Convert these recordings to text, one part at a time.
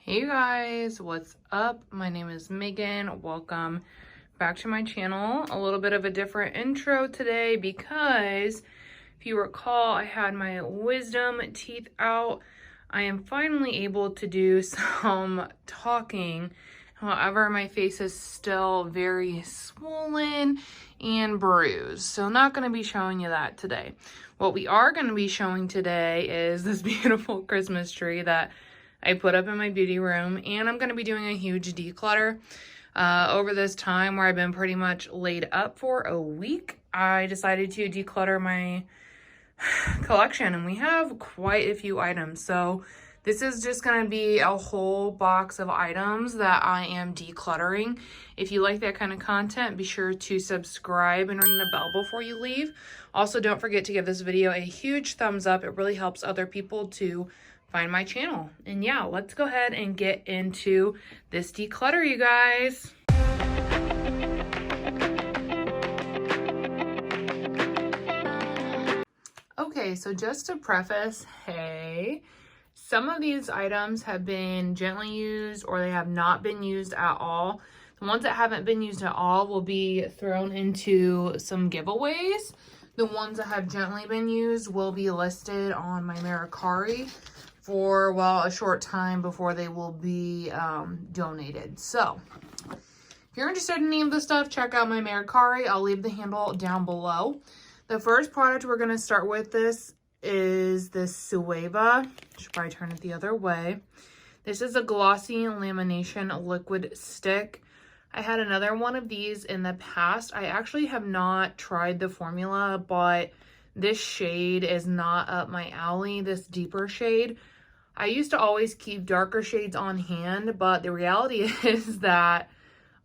Hey guys, what's up? My name is Megan. Welcome back to my channel. A little bit of a different intro today because if you recall, I had my wisdom teeth out. I am finally able to do some talking. However, my face is still very swollen and bruised. So not going to be showing you that today. What we are going to be showing today is this beautiful Christmas tree that I put up in my beauty room, and I'm going to be doing a huge declutter. Over this time where I've been pretty much laid up for a week, I decided to declutter my collection, and we have quite a few items. So this is just going to be a whole box of items that I am decluttering. If you like that kind of content, be sure to subscribe and ring the bell before you leave. Also, don't forget to give this video a huge thumbs up. It really helps other people to find my channel. And yeah, let's go ahead and get into this declutter, you guys. Okay, so just to preface, hey, some of these items have been gently used or they have not been used at all. The ones that haven't been used at all will be thrown into some giveaways. The ones that have gently been used will be listed on my Meracari for, well, a short time before they will be donated. So if you're interested in any of this stuff, check out my Meracari. I'll leave the handle down below. The first product we're going to start with is this Sueva. Should probably turn it the other way. This is a glossy lamination liquid stick. I had another one of these in the past. I actually have not tried the formula, but this shade is not up my alley, this deeper shade. I used to always keep darker shades on hand, but the reality is that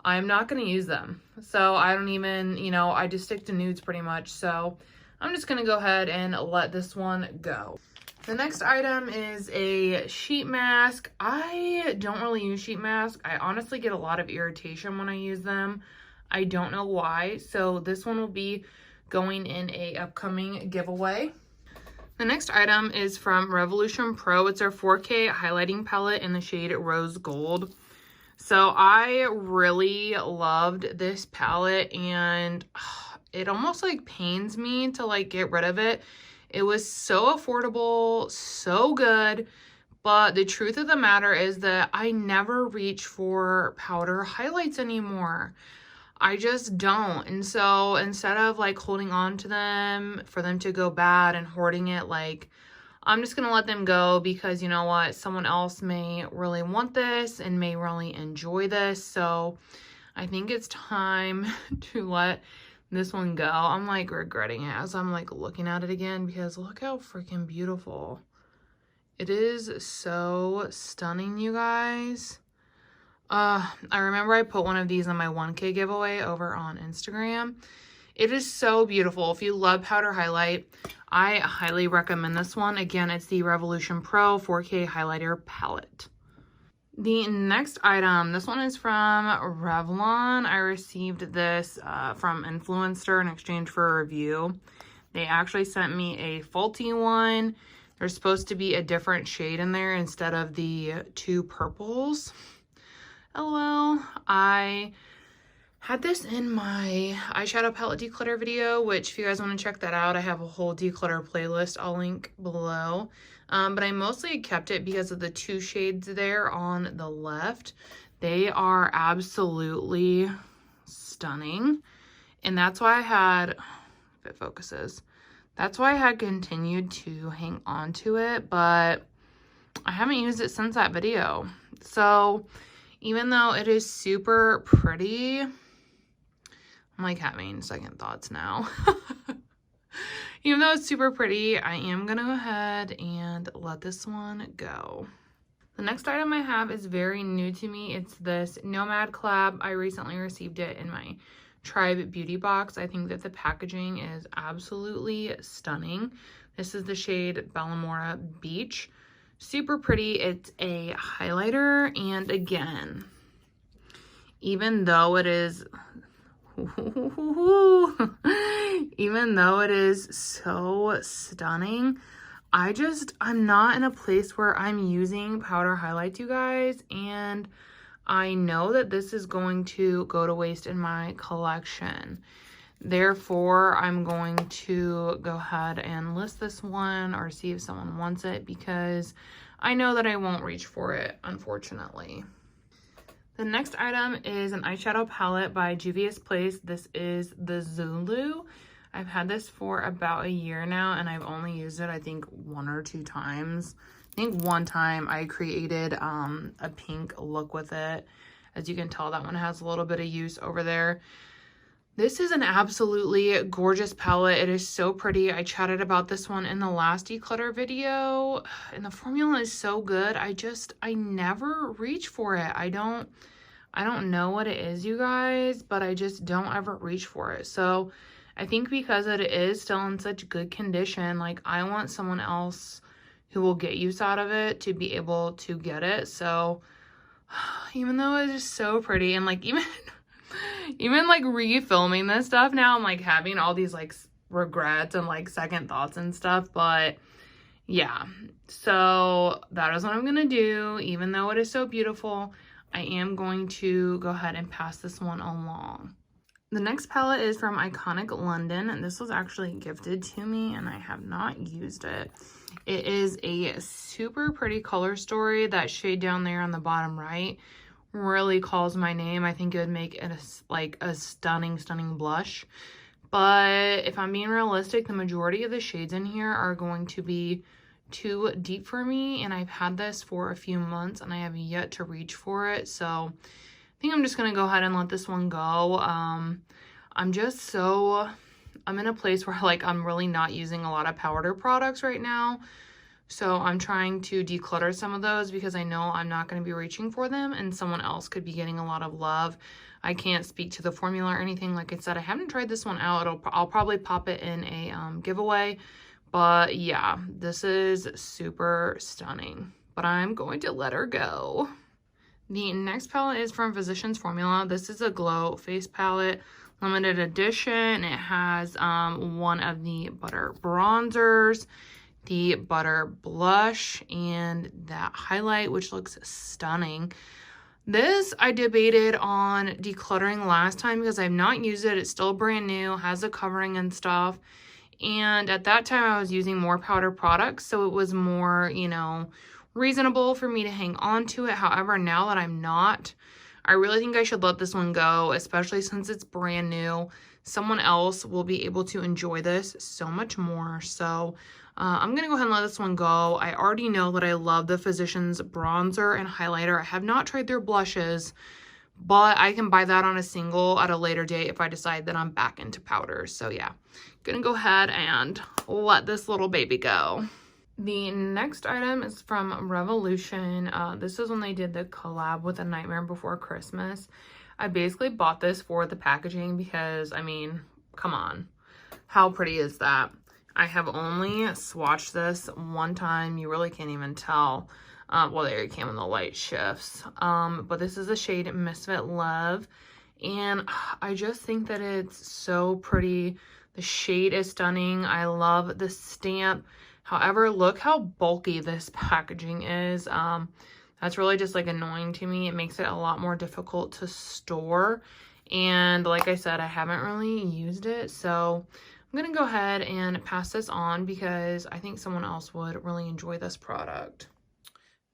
I'm not going to use them. So I don't even, I just stick to nudes pretty much. So I'm just going to go ahead and let this one go. The next item is a sheet mask. I don't really use sheet masks. I honestly get a lot of irritation when I use them. I don't know why. So this one will be going in a upcoming giveaway. The next item is from Revolution Pro. It's our 4K highlighting palette in the shade Rose Gold. So I really loved this palette, and it almost like pains me to like get rid of it. It was so affordable, so good, but the truth of the matter is that I never reach for powder highlights anymore. I just don't. And so instead of like holding on to them for them to go bad and hoarding it, like I'm just going to let them go because you know what? Someone else may really want this and may really enjoy this. So I think it's time to let this one go. I'm like regretting it as I'm like looking at it again because look how freaking beautiful. It is so stunning, you guys. I remember I put one of these on my 1K giveaway over on Instagram. It is so beautiful. If you love powder highlight, I highly recommend this one. Again, it's the Revolution Pro 4K highlighter palette. The next item, this one is from Revlon. I received this from Influencer in exchange for a review. They actually sent me a faulty one. There's supposed to be a different shade in there instead of the two purples. LOL. I had this in my eyeshadow palette declutter video, which if you guys want to check that out, I have a whole declutter playlist I'll link below. But I mostly kept it because of the two shades there on the left. They are absolutely stunning. And that's why I had, if it focuses, that's why I had continued to hang on to it, but I haven't used it since that video. So even though it is super pretty, I'm like having second thoughts now. Even though it's super pretty, I am going to go ahead and let this one go. The next item I have is very new to me. It's this Nomad Collab. I recently received it in my Tribe Beauty box. I think that the packaging is absolutely stunning. This is the shade Bellamora Beach. Super pretty. It's a highlighter, and again, even though it is so stunning, I'm not in a place where I'm using powder highlights, you guys, and I know that this is going to go to waste in my collection. Therefore, I'm going to go ahead and list this one or see if someone wants it, because I know that I won't reach for it, unfortunately. The next item is an eyeshadow palette by Juvia's Place. This is the Zulu. I've had this for about a year now, and I've only used it, I think, 1 or 2 times. I think one time I created a pink look with it. As you can tell, that one has a little bit of use over there. This is an absolutely gorgeous palette. It is so pretty. I chatted about this one in the last declutter video, and the formula is so good. I never reach for it. I don't know what it is, you guys, but I just don't ever reach for it. So I think because it is still in such good condition, like, I want someone else who will get use out of it to be able to get it. So even though it is so pretty, and like even like refilming this stuff now, I'm like having all these like regrets and like second thoughts and stuff, but yeah, so that is what I'm gonna do. Even though it is so beautiful, I am going to go ahead and pass this one along. The next palette is from Iconic London, and this was actually gifted to me and I have not used it. It is a super pretty color story. That shade down there on the bottom right really calls my name. I think it would make it a stunning blush. But if I'm being realistic, the majority of the shades in here are going to be too deep for me, and I've had this for a few months and I have yet to reach for it. So I think I'm just gonna go ahead and let this one go. I'm in a place where like I'm really not using a lot of powder products right now. So I'm trying to declutter some of those because I know I'm not going to be reaching for them and someone else could be getting a lot of love. I can't speak to the formula or anything. Like I said, I haven't tried this one out. I'll probably pop it in a giveaway. But yeah, this is super stunning. But I'm going to let her go. The next palette is from Physicians Formula. This is a Glow Face Palette, limited edition. It has one of the Butter Bronzers, the Butter Blush, and that highlight, which looks stunning. This I debated on decluttering last time because I've not used it. It's still brand new, has a covering and stuff. And at that time I was using more powder products, so it was more, you know, reasonable for me to hang on to it. However, now that I'm not, I really think I should let this one go, especially since it's brand new. Someone else will be able to enjoy this so much more. So I'm gonna go ahead and let this one go. I already know that I love the Physicians bronzer and highlighter. I have not tried their blushes, but I can buy that on a single at a later date if I decide that I'm back into powders. So yeah, gonna go ahead and let this little baby go. The next item is from Revolution. This is when they did the collab with A Nightmare Before Christmas. I basically bought this for the packaging because, I mean, come on. How pretty is that? I have only swatched this one time. You really can't even tell. Well, there it came when the light shifts. But this is the shade Misfit Love. And I just think that it's so pretty. The shade is stunning. I love the stamp. However, look how bulky this packaging is. That's really just like annoying to me. It makes it a lot more difficult to store. And like I said, I haven't really used it. So I'm going to go ahead and pass this on because I think someone else would really enjoy this product.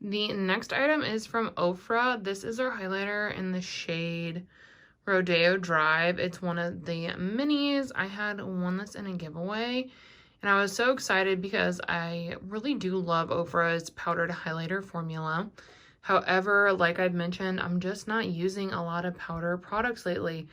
The next item is from Ofra. This is our highlighter in the shade Rodeo Drive. It's one of the minis. I had won this in a giveaway. And I was so excited because I really do love Ofra's powdered highlighter formula. However, like I've mentioned, I'm just not using a lot of powder products lately,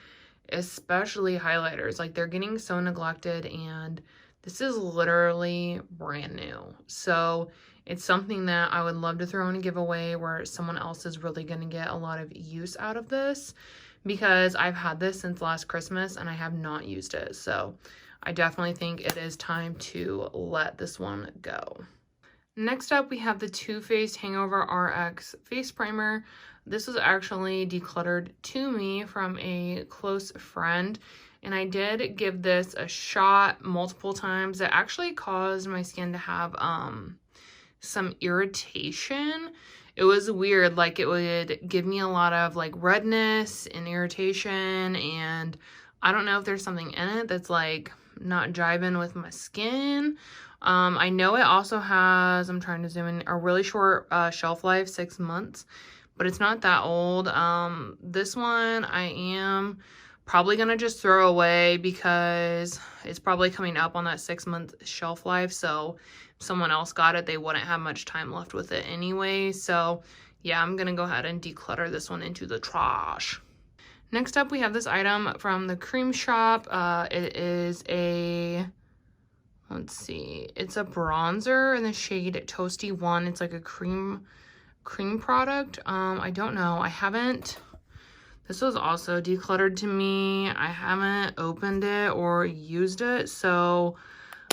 especially highlighters. Like, they're getting so neglected, and this is literally brand new. So it's something that I would love to throw in a giveaway where someone else is really going to get a lot of use out of this, because I've had this since last Christmas and I have not used it. So I definitely think it is time to let this one go. Next up, we have the Too Faced Hangover RX Face Primer. This was actually decluttered to me from a close friend, And I did give this a shot multiple times. It actually caused my skin to have some irritation. It was weird. Like, it would give me a lot of like redness and irritation, and I don't know if there's something in it that's like not jiving with my skin. I know it also has, I'm trying to zoom in, a really short shelf life, 6 months, but it's not that old. This one I am probably gonna just throw away because it's probably coming up on that 6-month shelf life. So if someone else got it, they wouldn't have much time left with it anyway. So yeah, I'm gonna go ahead and declutter this one into the trash. Next up, we have this item from the cream shop. It is a, let's see, it's a bronzer in the shade Toasty 1. It's like a cream product. I don't know. I haven't, this was also decluttered to me. I haven't opened it or used it, so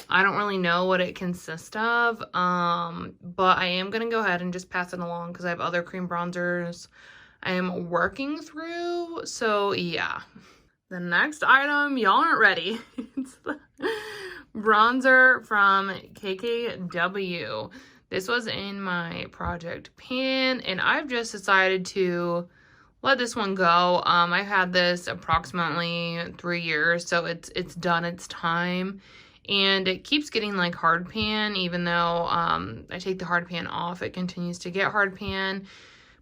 I don't really know what it consists of. But I am gonna go ahead and just pass it along because I have other cream bronzers I am working through. So yeah. The next item, y'all aren't ready. It's the bronzer from KKW. This was in my project pan, and I've just decided to let this one go. I've had this approximately 3 years, so it's done its time. And it keeps getting like hard pan, even though I take the hard pan off, it continues to get hard pan.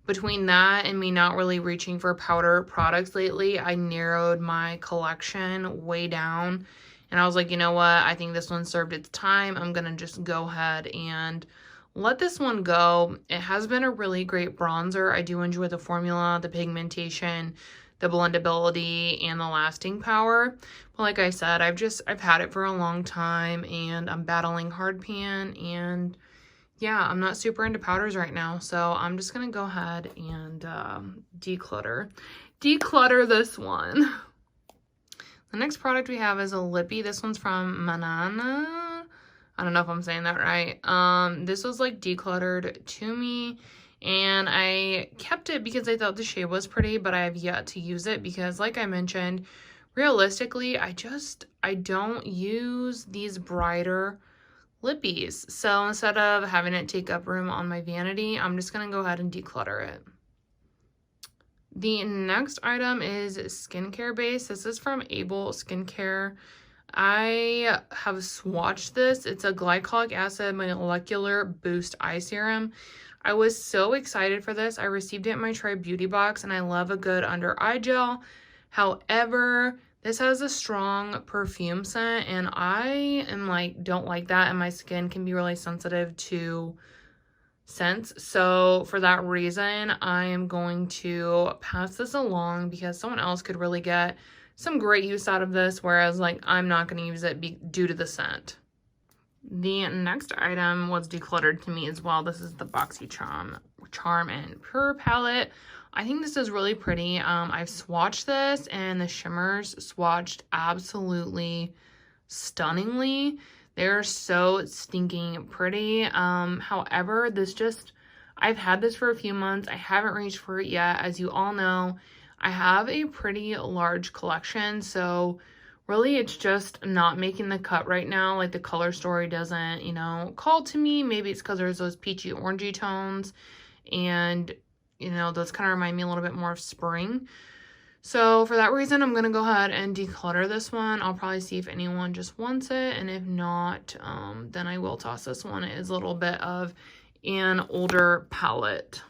Between that and me not really reaching for powder products lately, I narrowed my collection way down. And I was like, you know what? I think this one served its time. I'm going to just go ahead and let this one go. It has been a really great bronzer. I do enjoy the formula, the pigmentation, the blendability, and the lasting power. But like I said, I've had it for a long time, and I'm battling hard pan, and yeah, I'm not super into powders right now, so I'm just gonna go ahead and declutter this one. The next product we have is a lippy. This one's from Manana. I don't know if I'm saying that right. This was like decluttered to me, and I kept it because I thought the shade was pretty, but I have yet to use it because, like I mentioned, realistically, I don't use these brighter lippies. So instead of having it take up room on my vanity, I'm just gonna go ahead and declutter it. The next item is skincare base. This is from Able Skincare. I have swatched this. It's a glycolic acid molecular boost eye serum. I was so excited for this. I received it in my Try Beauty box, and I love a good under eye gel. However, this has a strong perfume scent, and I am like, don't like that, and my skin can be really sensitive to scents. So for that reason, I am going to pass this along because someone else could really get some great use out of this, whereas like I'm not going to use it due to the scent. The next item was decluttered to me as well. This is the Charm and Pure palette. I think this is really pretty. I've swatched this, and the shimmers swatched absolutely stunningly. They're so stinking pretty. However, I've had this for a few months. I haven't reached for it yet. As you all know, I have a pretty large collection, so really it's just not making the cut right now. Like, the color story doesn't, call to me. Maybe it's because there's those peachy orangey tones, and those kind of remind me a little bit more of spring. So for that reason, I'm going to go ahead and declutter this one. I'll probably see if anyone just wants it. And if not, then I will toss this one. It is a little bit of an older palette.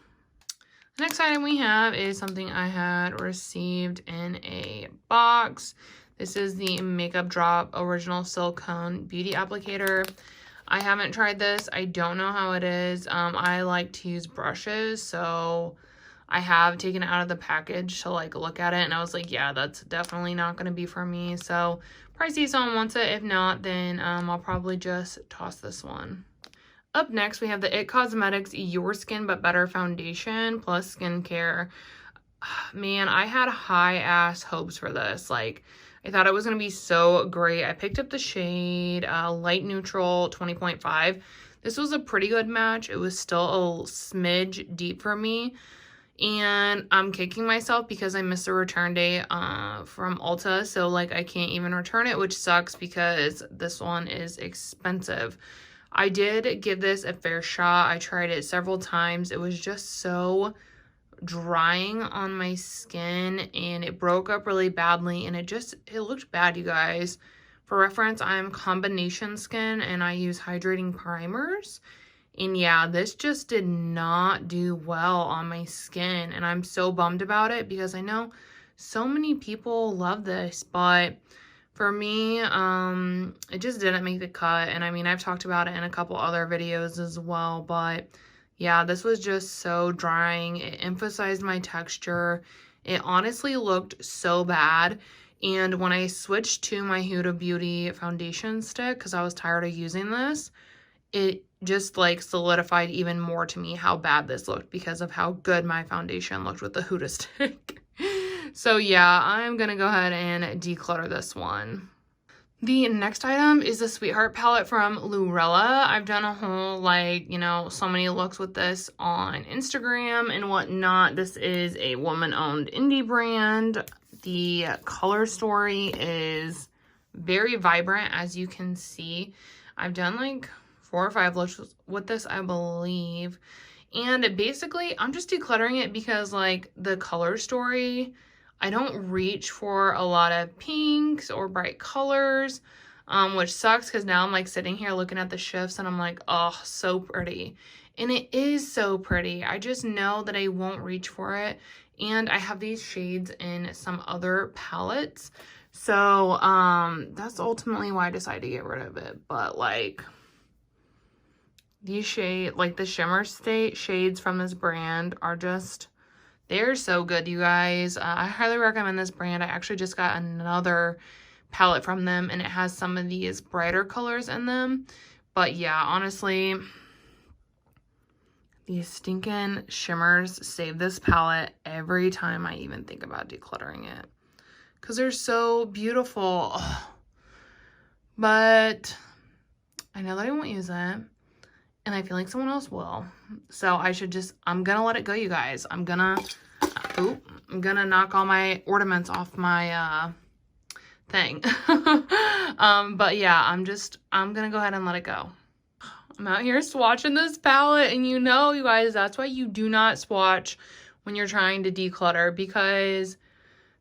The next item we have is something I had received in a box. This is the Makeup Drop Original Silicone Beauty Applicator. I haven't tried this. I don't know how it is. I like to use brushes, so I have taken it out of the package to like look at it, and I was like, yeah, that's definitely not going to be for me. So probably see if someone wants it. If not, then I'll probably just toss this one. Up next, we have the IT Cosmetics Your Skin But Better Foundation plus Skincare. Man, I had high ass hopes for this. Like, I thought it was going to be so great. I picked up the shade Light Neutral 20.5. This was a pretty good match. It was still a smidge deep for me. And I'm kicking myself because I missed a return date from Ulta. So, like, I can't even return it, which sucks because this one is expensive. I did give this a fair shot. I tried it several times. It was just so drying on my skin, and it broke up really badly, and it looked bad, you guys. For reference, I'm combination skin, and I use hydrating primers. And yeah, this just did not do well on my skin, and I'm so bummed about it because I know so many people love this, but for me, it just didn't make the cut. And I mean, I've talked about it in a couple other videos as well, but yeah, this was just so drying. It emphasized my texture. It honestly looked so bad. And when I switched to my Huda Beauty foundation stick, because I was tired of using this, it just like solidified even more to me how bad this looked because of how good my foundation looked with the Huda stick. So yeah, I'm gonna go ahead and declutter this one. The next item is the Sweetheart palette from Lurella. I've done a whole, like, you know, so many looks with this on Instagram and whatnot. This is a woman-owned indie brand. The color story is very vibrant, as you can see. I've done like 4 or 5 looks with this, I believe. And basically, I'm just decluttering it because, like, the color story, I don't reach for a lot of pinks or bright colors, which sucks because now I'm, like, sitting here looking at the shifts and I'm like, oh, so pretty. And it is so pretty. I just know that I won't reach for it. And I have these shades in some other palettes. So, that's ultimately why I decided to get rid of it. But, like, these shades, like the shimmer state shades from this brand are just, they're so good, you guys. I highly recommend this brand. I actually just got another palette from them, and it has some of these brighter colors in them. But yeah, honestly, these stinking shimmers save this palette every time I even think about decluttering it, because they're so beautiful. Ugh. But I know that I won't use it, and I feel like someone else will. So I should just, I'm gonna let it go, you guys. I'm gonna knock all my ornaments off my thing. But yeah, I'm gonna go ahead and let it go. I'm out here swatching this palette, and you know, you guys, that's why you do not swatch when you're trying to declutter, because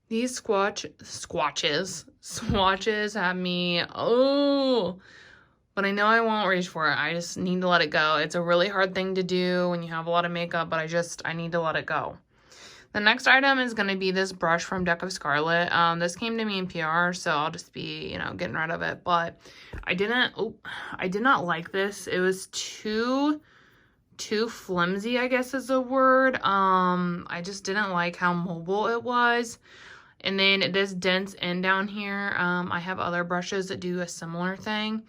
these swatches have me, oh. But I know I won't reach for it. I just need to let it go. It's a really hard thing to do when you have a lot of makeup, but I need to let it go. The next item is going to be this brush from Deck of Scarlet. This came to me in PR, so I'll just be, you know, getting rid of it. But I did not like this. It was too flimsy, I guess is the word. I just didn't like how mobile it was. And then this dense end down here, I have other brushes that do a similar thing.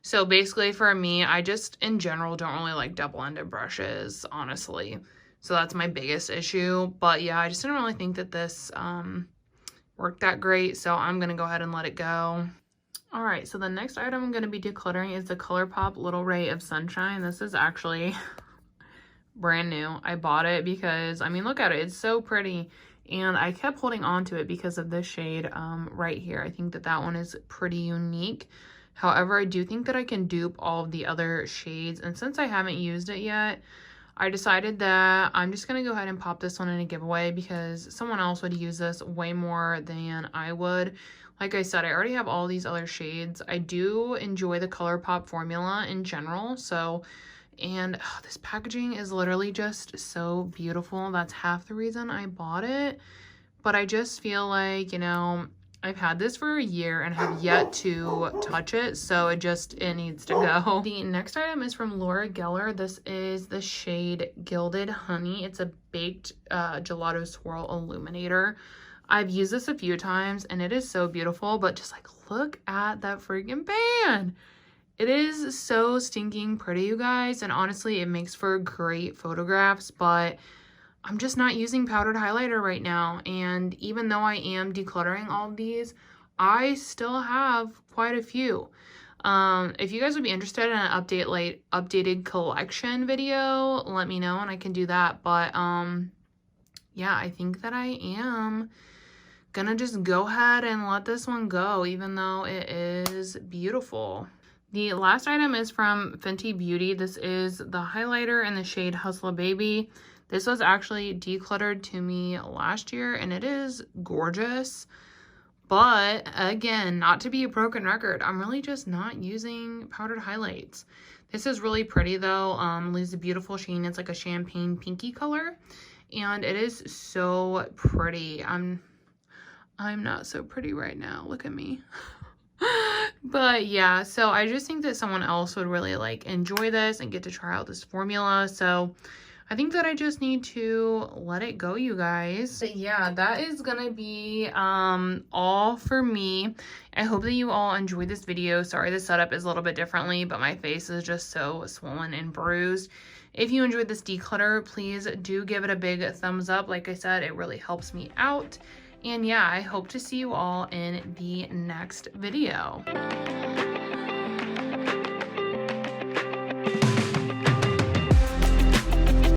So basically for me, I just in general don't really like double-ended brushes, honestly. So that's my biggest issue. But yeah, I just didn't really think that this worked that great. So I'm going to go ahead and let it go. All right, so the next item I'm going to be decluttering is the ColourPop Little Ray of Sunshine. This is actually brand new. I bought it because, I mean, look at it. It's so pretty. And I kept holding on to it because of this shade right here. I think that that one is pretty unique. However, I do think that I can dupe all of the other shades. And since I haven't used it yet, I decided that I'm just going to go ahead and pop this one in a giveaway because someone else would use this way more than I would. Like I said, I already have all these other shades. I do enjoy the ColourPop formula in general. So, and this packaging is literally just so beautiful. That's half the reason I bought it. But I just feel like, you know, I've had this for a year and have yet to touch it, so it needs to go. The next item is from Laura Geller. This is the shade Gilded Honey. It's a baked gelato swirl illuminator. I've used this a few times and it is so beautiful, but just like look at that freaking pan. It is so stinking pretty, you guys, and honestly it makes for great photographs, but I'm just not using powdered highlighter right now. And even though I am decluttering all of these, I still have quite a few. If you guys would be interested in an updated collection video, let me know and I can do that. But yeah, I think that I am gonna just go ahead and let this one go, even though it is beautiful. The last item is from Fenty Beauty. This is the highlighter in the shade Hustler Baby. This was actually decluttered to me last year, and it is gorgeous. But again, not to be a broken record, I'm really just not using powdered highlights. This is really pretty though. Leaves a beautiful sheen. It's like a champagne pinky color, and it is so pretty. I'm not so pretty right now. Look at me. But yeah, so I just think that someone else would really like enjoy this and get to try out this formula. So I think that I just need to let it go, you guys. But yeah, that is gonna be all for me. I hope that you all enjoyed this video. Sorry the setup is a little bit differently, but my face is just so swollen and bruised. If you enjoyed this declutter, please do give it a big thumbs up. Like I said, it really helps me out. And yeah, I hope to see you all in the next video.